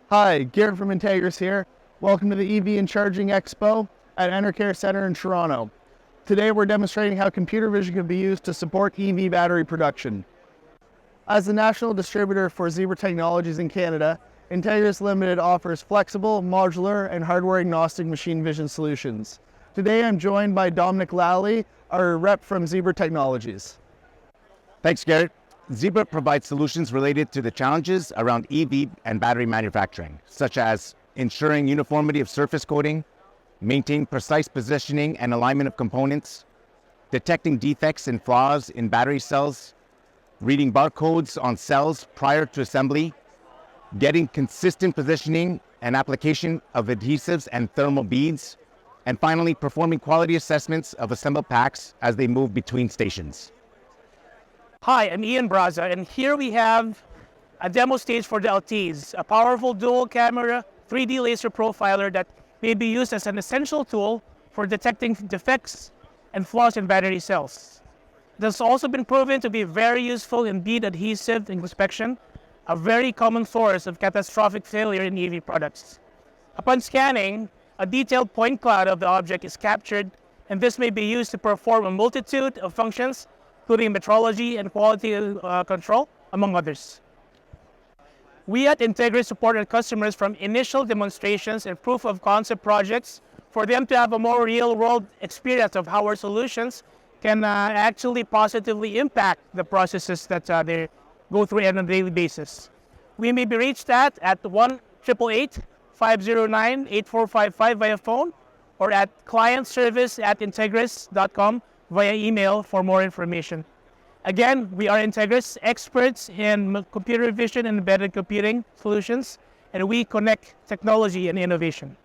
Hi, Garrett from Integrys here. Welcome to the EV and Charging Expo at ENERCARE Centre in Toronto. Today we're demonstrating how computer vision can be used to support EV battery production. As the national distributor for Zebra Technologies in Canada, Integrys Limited offers flexible, modular, and hardware-agnostic machine vision solutions. Today I'm joined by Dominic Lally, our rep from Zebra Technologies. Thanks, Garrett. Zebra provides solutions related to the challenges around EV and battery manufacturing, such as ensuring uniformity of surface coating, maintaining precise positioning and alignment of components, detecting defects and flaws in battery cells, reading barcodes on cells prior to assembly, getting consistent positioning and application of adhesives and thermal beads, and finally, performing quality assessments of assembled packs as they move between stations. Hi, I'm Ian Braza, and here we have a demo stage for the Altiz, a powerful dual-camera 3D laser profiler that may be used as an essential tool for detecting defects and flaws in battery cells. It has also been proven to be very useful in bead adhesive inspection, a very common source of catastrophic failure in EV products. Upon scanning, a detailed point cloud of the object is captured, and this may be used to perform a multitude of functions, including metrology and quality control, among others. We at Integrys support our customers from initial demonstrations and proof of concept projects for them to have a more real-world experience of how our solutions can actually positively impact the processes that they go through on a daily basis. We may be reached at 1-888-509-8455 via phone or at clientservice@integrys.com via email for more information. Again, we are Integrys, experts in computer vision and embedded computing solutions, and we connect technology and innovation.